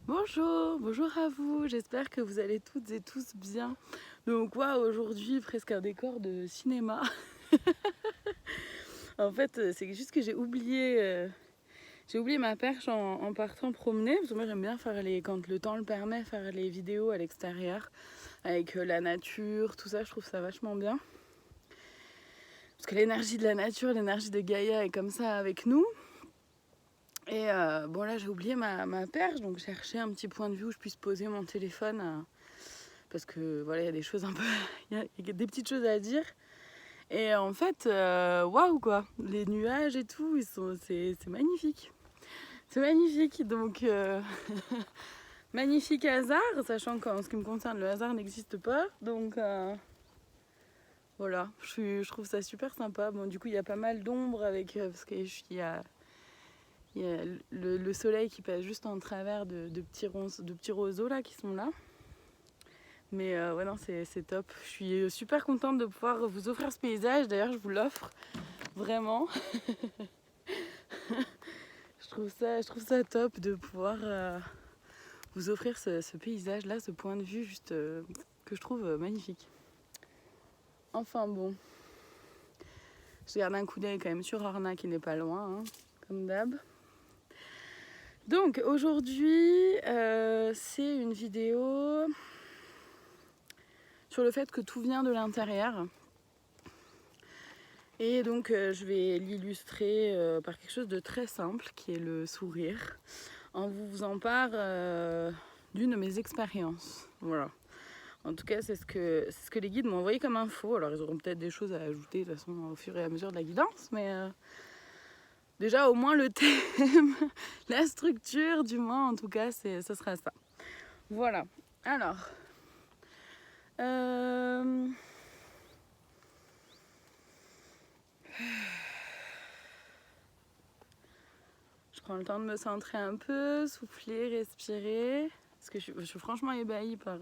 Bonjour à vous, j'espère que vous allez toutes et tous bien. Donc waouh, aujourd'hui presque un décor de cinéma. En fait, c'est juste que j'ai oublié ma perche en partant promener. Parce que moi j'aime bien faire quand le temps le permet, faire les vidéos à l'extérieur avec la nature, tout ça, je trouve ça vachement bien. Parce que l'énergie de la nature, l'énergie de Gaïa est comme ça avec nous. Et bon là j'ai oublié ma perche, donc chercher un petit point de vue où je puisse poser mon téléphone. Parce que voilà, il y a des choses un peu. Il y a des petites choses à dire. Et en fait, waouh quoi, les nuages et tout, c'est magnifique. C'est magnifique, donc magnifique hasard, sachant qu'en ce qui me concerne, le hasard n'existe pas. Donc voilà, je trouve ça super sympa. Bon, du coup, il y a pas mal d'ombre parce qu'il y a le soleil qui passe juste en travers de petits roseaux là qui sont là. Mais ouais, non, c'est top. Je suis super contente de pouvoir vous offrir ce paysage. D'ailleurs, je vous l'offre vraiment. Je trouve ça top de pouvoir vous offrir ce paysage-là, ce point de vue juste que je trouve magnifique. Enfin bon, je garde un coup d'œil quand même sur Orna qui n'est pas loin, hein, comme d'hab. Donc aujourd'hui, c'est une vidéo sur le fait que tout vient de l'intérieur. Et donc je vais l'illustrer par quelque chose de très simple qui est le sourire, en vous faisant part d'une de mes expériences. Voilà. En tout cas, c'est ce que les guides m'ont envoyé comme info. Alors ils auront peut-être des choses à ajouter de toute façon au fur et à mesure de la guidance, mais déjà au moins le thème, la structure du moins en tout cas, ce sera ça. Voilà. Alors. Je prends le temps de me centrer un peu, souffler, respirer. Parce que je suis franchement ébahie par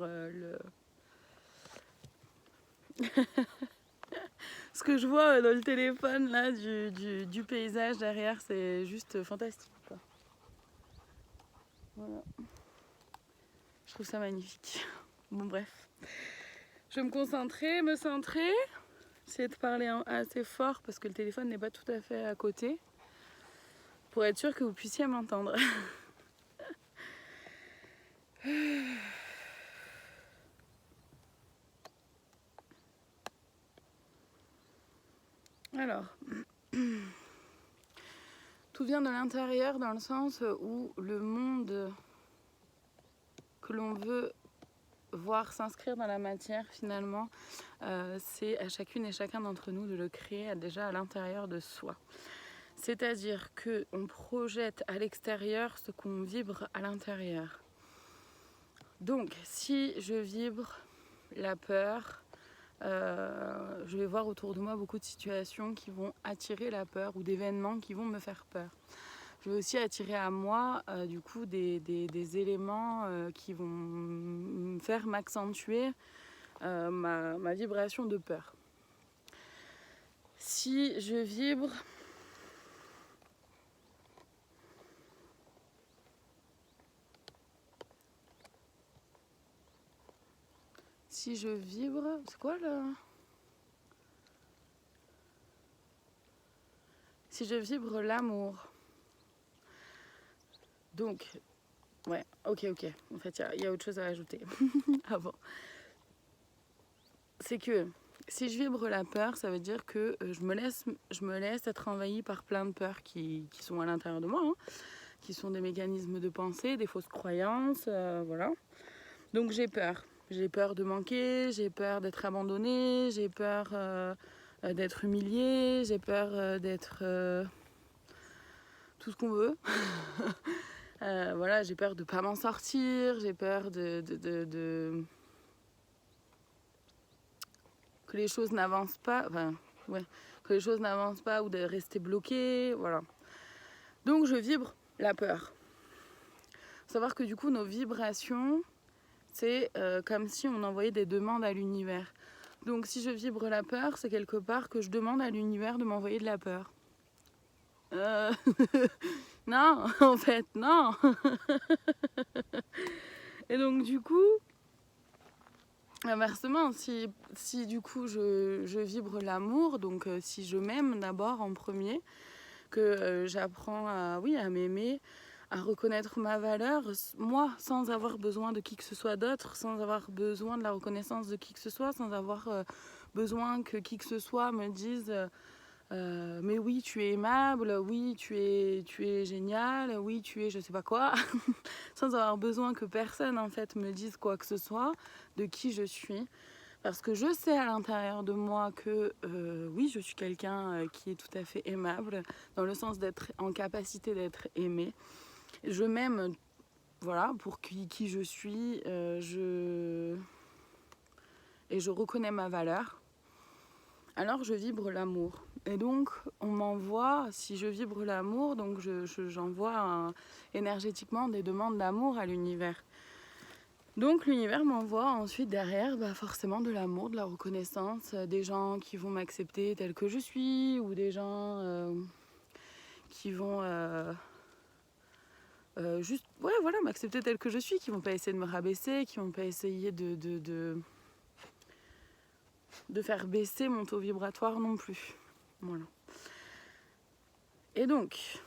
ce que je vois dans le téléphone là du paysage derrière, c'est juste fantastique quoi. Voilà. Je trouve ça magnifique. Bon bref. Je vais me centrer, essayer de parler assez fort parce que le téléphone n'est pas tout à fait à côté. Pour être sûr que vous puissiez m'entendre. Alors, tout vient de l'intérieur dans le sens où le monde que l'on veut voir s'inscrire dans la matière finalement, c'est à chacune et chacun d'entre nous de le créer déjà à l'intérieur de soi. C'est-à-dire qu'on projette à l'extérieur ce qu'on vibre à l'intérieur. Donc si je vibre la peur, je vais voir autour de moi beaucoup de situations qui vont attirer la peur ou d'événements qui vont me faire peur. Je vais aussi attirer à moi du coup des éléments qui vont me faire m'accentuer ma vibration de peur. Si je vibre c'est quoi là? Si je vibre l'amour, donc, ouais, ok, en fait, il y a autre chose à ajouter avant. C'est que si je vibre la peur, ça veut dire que je me laisse être envahie par plein de peurs qui sont à l'intérieur de moi, hein, qui sont des mécanismes de pensée, des fausses croyances, voilà. Donc j'ai peur. J'ai peur de manquer, j'ai peur d'être abandonnée, j'ai peur d'être humiliée, j'ai peur d'être tout ce qu'on veut. Voilà, j'ai peur de ne pas m'en sortir, j'ai peur que les choses n'avancent pas, enfin, ouais, que les choses n'avancent pas ou de rester bloquées, voilà. Donc je vibre la peur. Faut savoir que du coup nos vibrations, c'est comme si on envoyait des demandes à l'univers. Donc si je vibre la peur, c'est quelque part que je demande à l'univers de m'envoyer de la peur. Non, en fait, non. donc du coup, inversement, si du coup je vibre l'amour, donc si je m'aime d'abord en premier, que j'apprends à m'aimer, à reconnaître ma valeur, moi, sans avoir besoin de qui que ce soit d'autre, sans avoir besoin de la reconnaissance de qui que ce soit, sans avoir besoin que qui que ce soit me dise mais oui, tu es aimable, oui, tu es génial, oui, tu es je sais pas quoi, sans avoir besoin que personne en fait me dise quoi que ce soit de qui je suis. Parce que je sais à l'intérieur de moi que oui, je suis quelqu'un qui est tout à fait aimable, dans le sens d'être en capacité d'être aimé. Je m'aime, voilà, pour qui je suis, et je reconnais ma valeur. Alors je vibre l'amour. Et donc on m'envoie, si je vibre l'amour, donc j'envoie énergétiquement des demandes d'amour à l'univers. Donc l'univers m'envoie ensuite derrière forcément de l'amour, de la reconnaissance, des gens qui vont m'accepter tel que je suis, ou des gens qui vont juste m'accepter tel que je suis, qui vont pas essayer de me rabaisser, qui vont pas essayer de faire baisser mon taux vibratoire non plus. Voilà. Et donc,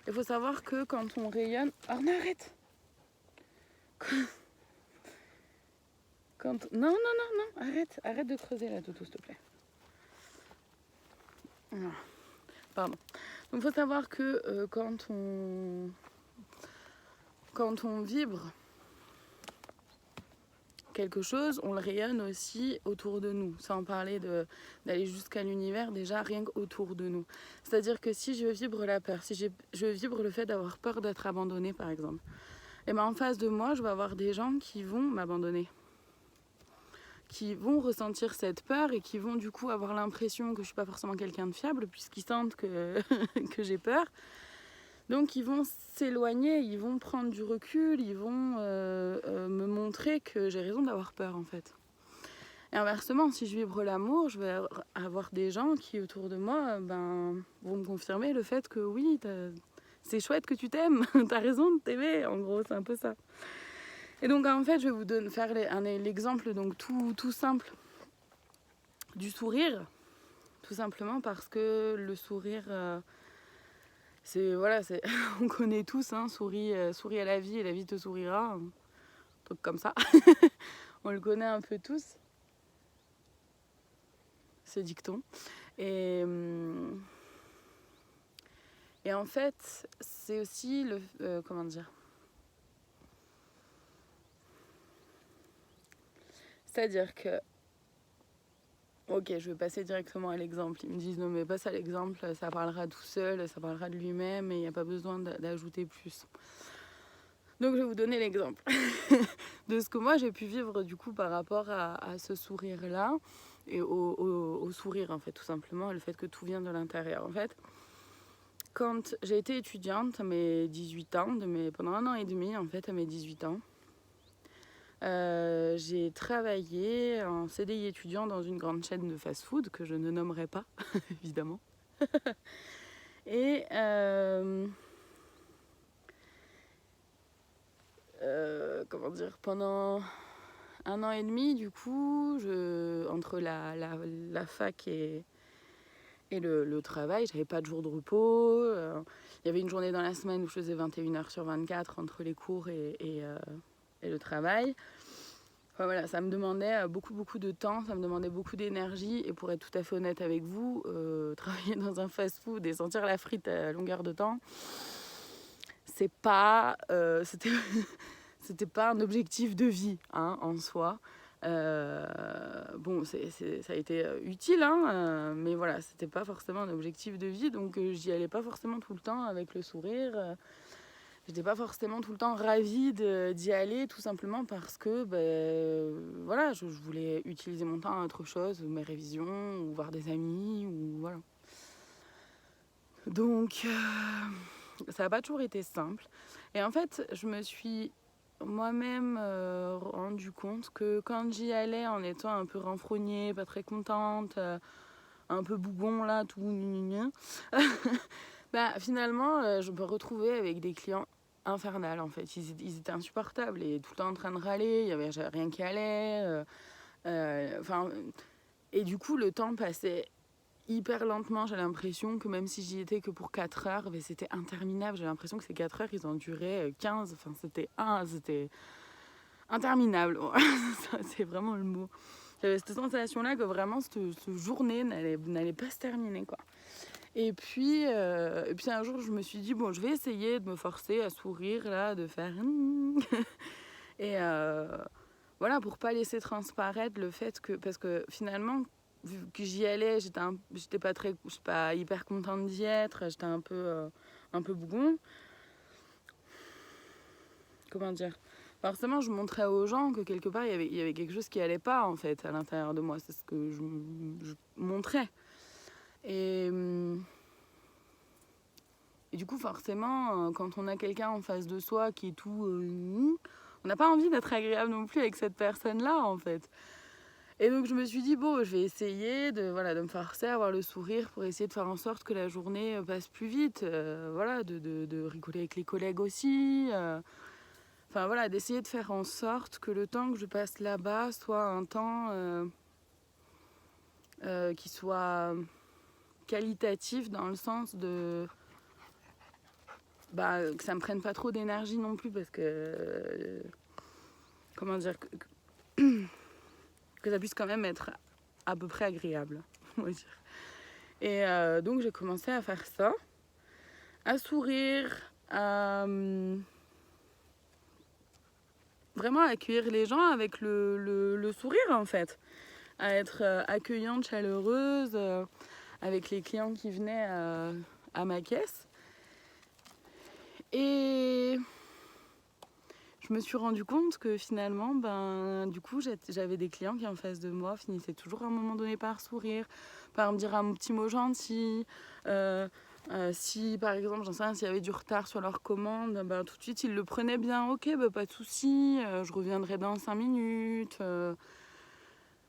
il faut savoir que quand on rayonne... Oh non, arrête. Non, arrête de creuser là, Toutou, s'il te plaît. Non. Pardon. Donc il faut savoir que quand on vibre quelque chose, on le rayonne aussi autour de nous, sans parler d'aller jusqu'à l'univers, déjà rien qu'autour de nous. C'est-à-dire que si je vibre la peur, si je vibre le fait d'avoir peur d'être abandonnée par exemple, et en face de moi, je vais avoir des gens qui vont m'abandonner, qui vont ressentir cette peur et qui vont du coup avoir l'impression que je suis pas forcément quelqu'un de fiable puisqu'ils sentent que, que j'ai peur. Donc ils vont s'éloigner, ils vont prendre du recul, ils vont me montrer que j'ai raison d'avoir peur en fait. Et inversement, si je vibre l'amour, je vais avoir des gens qui autour de moi vont me confirmer le fait que oui, c'est chouette que tu t'aimes, t'as raison de t'aimer, en gros c'est un peu ça. Et donc en fait je vais vous faire l'exemple donc tout simple du sourire, tout simplement parce que le sourire... on connaît tous, hein, souris à la vie et la vie te sourira, un truc comme ça. On le connaît un peu tous, ce dicton. Et en fait, c'est aussi comment dire. C'est-à-dire que, ok, je vais passer directement à l'exemple. Ils me disent non mais passe à l'exemple, ça parlera tout seul, ça parlera de lui-même et il n'y a pas besoin d'ajouter plus. Donc je vais vous donner l'exemple de ce que moi j'ai pu vivre du coup par rapport à ce sourire-là et au sourire en fait tout simplement, le fait que tout vient de l'intérieur en fait. Quand j'ai été étudiante à mes 18 ans, pendant 1 an et demi en fait à mes 18 ans, j'ai travaillé en CDI étudiant dans une grande chaîne de fast-food que je ne nommerai pas évidemment. Et comment dire, pendant 1 an et demi, du coup, entre la fac et le travail, j'avais pas de jour de repos. Il y avait une journée dans la semaine où je faisais 21h sur 24 entre les cours et le travail. Enfin, voilà, ça me demandait beaucoup de temps, ça me demandait beaucoup d'énergie. Et pour être tout à fait honnête avec vous, travailler dans un fast-food et sentir la frite à longueur de temps, c'est pas... c'était pas un objectif de vie hein, en soi. Bon, ça a été utile, hein, mais voilà, c'était pas forcément un objectif de vie, donc j'y allais pas forcément tout le temps avec le sourire. J'étais pas forcément tout le temps ravie d'y aller, tout simplement parce que voilà, je voulais utiliser mon temps à autre chose, mes révisions, ou voir des amis, ou voilà. Donc, ça n'a pas toujours été simple. Et en fait, je me suis moi-même rendu compte que quand j'y allais en étant un peu renfrognée, pas très contente, un peu bougon là, tout finalement je me retrouvais avec des clients infernal en fait. Ils étaient insupportables et tout le temps en train de râler, il y avait rien qui allait. Et du coup, le temps passait hyper lentement. J'ai l'impression que même si j'y étais que pour 4 heures, mais c'était interminable. J'ai l'impression que ces 4 heures, ils en duraient 15. Enfin, c'était interminable. C'est vraiment le mot. J'avais cette sensation-là que vraiment cette journée n'allait pas se terminer, quoi. Et puis un jour, je me suis dit, bon, je vais essayer de me forcer à sourire, là, de faire... Et voilà, pour pas laisser transparaître le fait que... Parce que finalement, vu que j'y allais, j'étais pas hyper contente d'y être, j'étais un peu bougon. Comment dire? Forcément, je montrais aux gens que quelque part, il y avait quelque chose qui allait pas, en fait, à l'intérieur de moi. C'est ce que je montrais. Et du coup, forcément, quand on a quelqu'un en face de soi qui est tout... on n'a pas envie d'être agréable non plus avec cette personne-là, en fait. Et donc, je me suis dit, bon, je vais essayer de me forcer à avoir le sourire pour essayer de faire en sorte que la journée passe plus vite. De rigoler avec les collègues aussi. Enfin, voilà, d'essayer de faire en sorte que le temps que je passe là-bas soit un temps qui soit qualitatif dans le sens de... que ça me prenne pas trop d'énergie non plus parce que comment dire que ça puisse quand même être à peu près agréable, on va dire. Et donc j'ai commencé à faire ça, à sourire, à vraiment accueillir les gens avec le sourire en fait, à être accueillante, chaleureuse avec les clients qui venaient à ma caisse. Et je me suis rendu compte que finalement, du coup, j'avais des clients qui en face de moi finissaient toujours à un moment donné par sourire, par me dire un petit mot gentil. Si par exemple, j'en sais rien, s'il y avait du retard sur leur commande, tout de suite ils le prenaient bien. Ok, pas de souci, je reviendrai dans 5 minutes.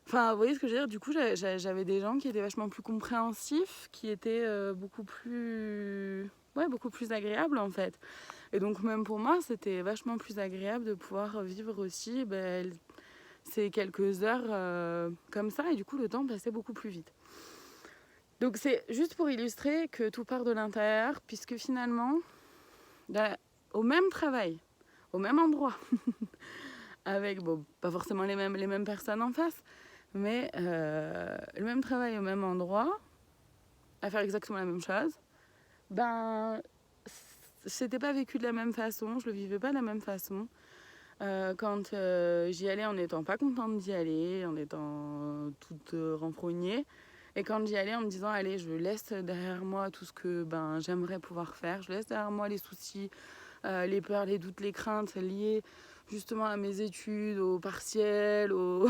Enfin, vous voyez ce que je veux dire? Du coup, j'avais des gens qui étaient vachement plus compréhensifs, qui étaient beaucoup plus agréables en fait. Et donc même pour moi, c'était vachement plus agréable de pouvoir vivre aussi ces quelques heures comme ça. Et du coup, le temps passait beaucoup plus vite. Donc c'est juste pour illustrer que tout part de l'intérieur, puisque finalement, au même travail, au même endroit, avec, pas forcément les mêmes personnes en face, mais le même travail au même endroit, à faire exactement la même chose, c'était pas vécu de la même façon, je le vivais pas de la même façon. Quand j'y allais en n'étant pas contente d'y aller, en étant toute renfrognée, et quand j'y allais en me disant allez, je laisse derrière moi tout ce que j'aimerais pouvoir faire, je laisse derrière moi les soucis, les peurs, les doutes, les craintes liées justement à mes études, aux partiels, aux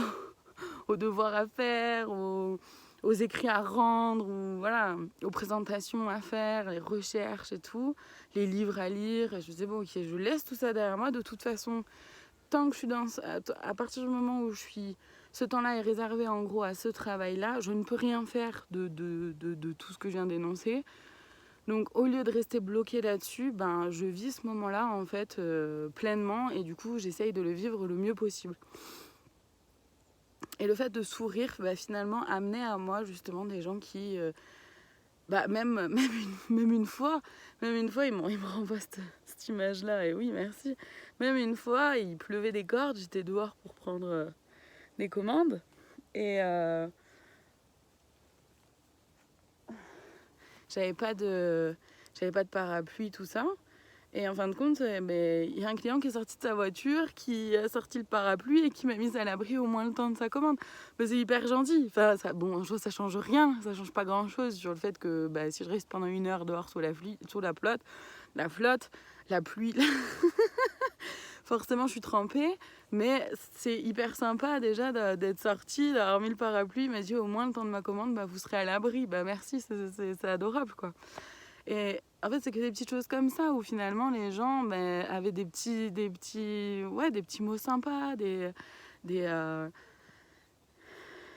devoirs à faire, aux écrits à rendre, aux présentations à faire, les recherches et tout, les livres à lire. Et je me disais, bon, ok, je laisse tout ça derrière moi. De toute façon, tant que je suis à partir du moment où ce temps-là est réservé en gros à ce travail-là, je ne peux rien faire de tout ce que je viens d'énoncer. Donc au lieu de rester bloquée là-dessus, je vis ce moment-là en fait pleinement et du coup j'essaye de le vivre le mieux possible. Et le fait de sourire finalement amenait à moi justement des gens qui même une fois ils me renvoient cette image-là et oui merci. Même une fois il pleuvait des cordes, j'étais dehors pour prendre des commandes et j'avais pas de parapluie, tout ça. Et en fin de compte, il y a un client qui est sorti de sa voiture, qui a sorti le parapluie et qui m'a mise à l'abri au moins le temps de sa commande. C'est hyper gentil. Enfin, ça change rien, ça change pas grand-chose sur le fait que si je reste pendant 1 heure dehors sous la flotte, la pluie, forcément je suis trempée. Mais c'est hyper sympa déjà d'être sortie, d'avoir mis le parapluie. Il m'a dit au moins le temps de ma commande, vous serez à l'abri. Merci, c'est adorable quoi. Et en fait, c'est que des petites choses comme ça où finalement les gens avaient des petits mots sympas, des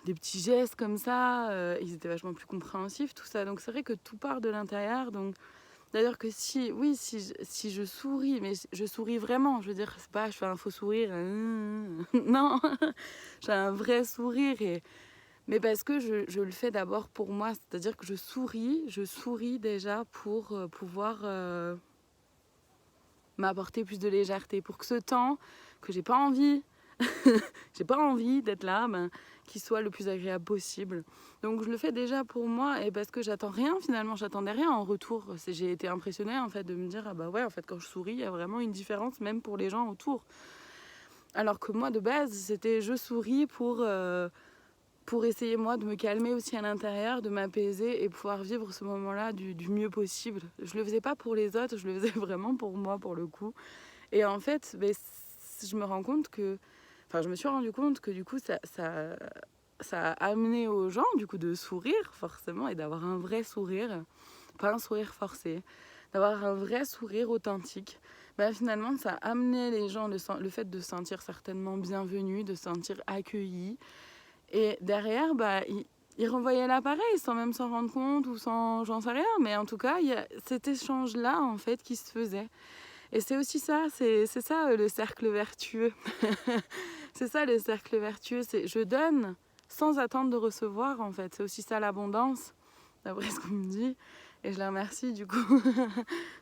petits gestes comme ça. Ils étaient vachement plus compréhensifs, tout ça. Donc c'est vrai que tout part de l'intérieur. Donc D'ailleurs que si, oui, si je souris, mais je souris vraiment, je veux dire, c'est pas je fais un faux sourire, non, j'ai un vrai sourire, mais parce que je le fais d'abord pour moi, c'est-à-dire que je souris déjà pour pouvoir m'apporter plus de légèreté, pour que ce temps que j'ai pas envie, j'ai pas envie d'être là, qu'il soit le plus agréable possible. Donc je le fais déjà pour moi et parce que j'attends rien finalement, j'attendais rien en retour. J'ai été impressionnée en fait de me dire ah bah ouais en fait quand je souris il y a vraiment une différence même pour les gens autour. Alors que moi de base c'était je souris pour essayer moi de me calmer aussi à l'intérieur, de m'apaiser et pouvoir vivre ce moment-là du mieux possible. Je le faisais pas pour les autres, je le faisais vraiment pour moi pour le coup. Et en fait, je me rends compte que, enfin, je me suis rendu compte que du coup, ça a amené aux gens du coup de sourire forcément et d'avoir un vrai sourire, pas un sourire forcé, d'avoir un vrai sourire authentique. Finalement, ça a amené les gens le fait de se sentir certainement bienvenus, de se sentir accueillis. Et derrière, ils renvoyaient l'appareil sans même s'en rendre compte ou sans, j'en sais rien. Mais en tout cas, il y a cet échange-là en fait qui se faisait. Et c'est aussi ça, c'est ça le cercle vertueux. C'est ça le cercle vertueux, c'est je donne sans attendre de recevoir en fait. C'est aussi ça l'abondance, d'après ce qu'on me dit. Et je la remercie du coup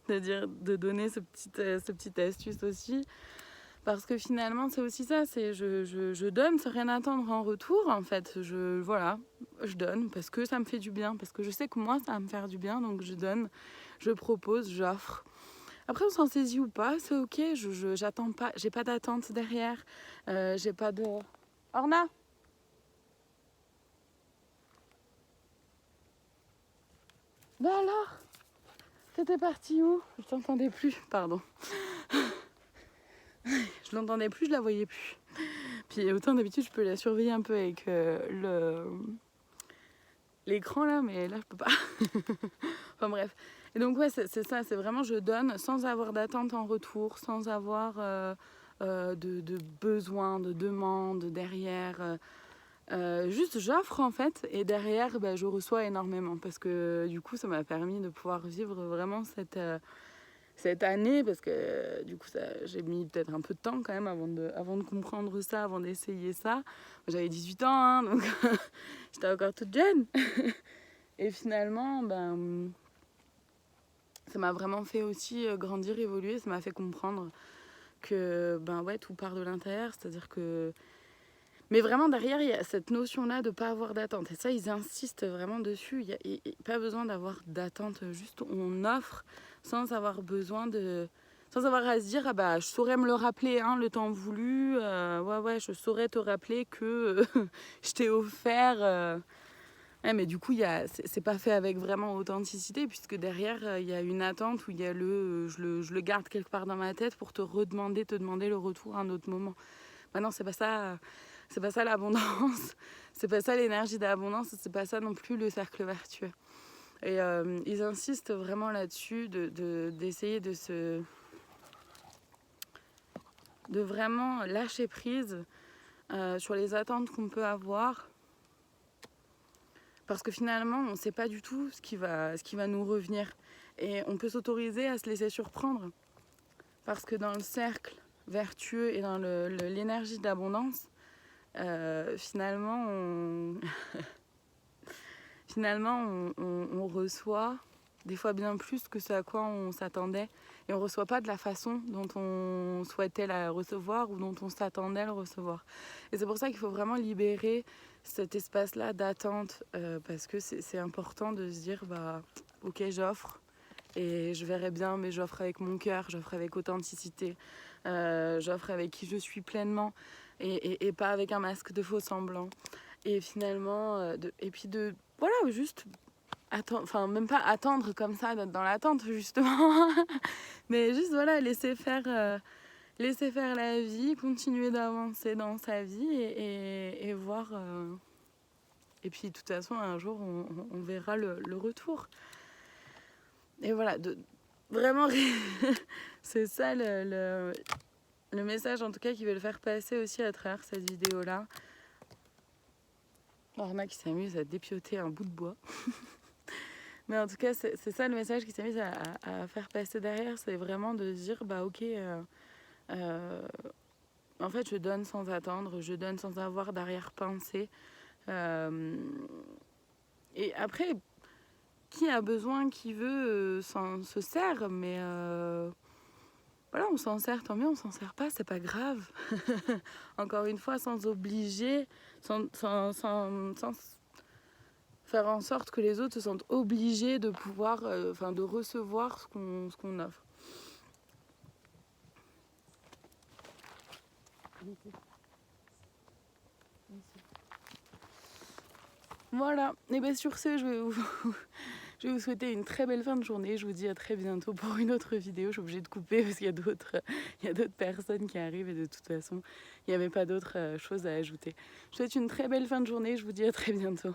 de donner ce petite astuce aussi. Parce que finalement c'est aussi ça, c'est je donne sans rien attendre en retour en fait. Voilà, je donne parce que ça me fait du bien, parce que je sais que moi ça va me faire du bien, donc je donne, je propose, j'offre. Après, on s'en saisit ou pas, c'est ok, j'attends pas, j'ai pas d'attente derrière, j'ai pas de... Orna, bah alors, t'étais partie où? Je t'entendais plus, pardon. Je l'entendais plus, je la voyais plus. Puis autant d'habitude, je peux la surveiller un peu avec l'écran là, mais là, je peux pas. Enfin bref. Et donc ouais, c'est ça, c'est vraiment je donne sans avoir d'attente en retour, sans avoir de besoin, de demande derrière. Juste j'offre en fait et derrière je reçois énormément parce que du coup ça m'a permis de pouvoir vivre vraiment cette année parce que du coup j'ai mis peut-être un peu de temps quand même avant de comprendre ça, avant d'essayer ça. J'avais 18 ans hein, donc j'étais encore toute jeune et finalement ça m'a vraiment fait aussi grandir, évoluer, ça m'a fait comprendre que ouais tout part de l'intérieur, c'est-à-dire que mais vraiment derrière il y a cette notion là de pas avoir d'attente et ça ils insistent vraiment dessus, il y a pas besoin d'avoir d'attente, juste on offre sans avoir besoin de sans avoir à se dire je saurais me le rappeler hein, le temps voulu, ouais je saurais te rappeler que je t'ai offert ouais, mais du coup c'est pas fait avec vraiment authenticité puisque derrière il y a une attente où il y a je le garde quelque part dans ma tête pour te demander le retour à un autre moment. Non c'est pas ça. C'est pas ça l'abondance, c'est pas ça l'énergie d'abondance, c'est pas ça non plus le cercle vertueux. Et ils insistent vraiment là-dessus d'essayer de vraiment lâcher prise sur les attentes qu'on peut avoir. Parce que finalement, on ne sait pas du tout ce qui va nous revenir. Et on peut s'autoriser à se laisser surprendre. Parce que dans le cercle vertueux et dans l'énergie d'abondance, finalement, on reçoit des fois bien plus que ce à quoi on s'attendait. Et on ne reçoit pas de la façon dont on souhaitait la recevoir ou dont on s'attendait à le recevoir. Et c'est pour ça qu'il faut vraiment libérer cet espace-là d'attente parce que c'est important de se dire ok j'offre et je verrai bien mais j'offre avec mon cœur, j'offre avec authenticité, j'offre avec qui je suis pleinement et pas avec un masque de faux semblant. Et finalement et puis voilà juste enfin même pas attendre comme ça dans l'attente justement mais juste voilà laisser faire la vie, continuer d'avancer dans sa vie et voir et puis de toute façon un jour on verra le retour et voilà vraiment c'est ça le message en tout cas qu'ils veulent faire passer aussi à travers cette vidéo là. Orna qui s'amuse à dépioter un bout de bois. Mais en tout cas, c'est ça le message qui s'est mis à faire passer derrière, c'est vraiment de dire, bah ok, en fait, je donne sans attendre, je donne sans avoir d'arrière-pensée. Et après, qui a besoin, qui veut, se sert, mais voilà, on s'en sert, tant mieux, on s'en sert pas, c'est pas grave. Encore une fois, sans obliger, sans faire en sorte que les autres se sentent obligés de pouvoir, de recevoir ce qu'on offre. Voilà, et bien sur ce, je vais vous souhaiter une très belle fin de journée. Je vous dis à très bientôt pour une autre vidéo. Je suis obligée de couper parce qu'il y a d'autres personnes qui arrivent et de toute façon, il n'y avait pas d'autres choses à ajouter. Je vous souhaite une très belle fin de journée. Je vous dis à très bientôt.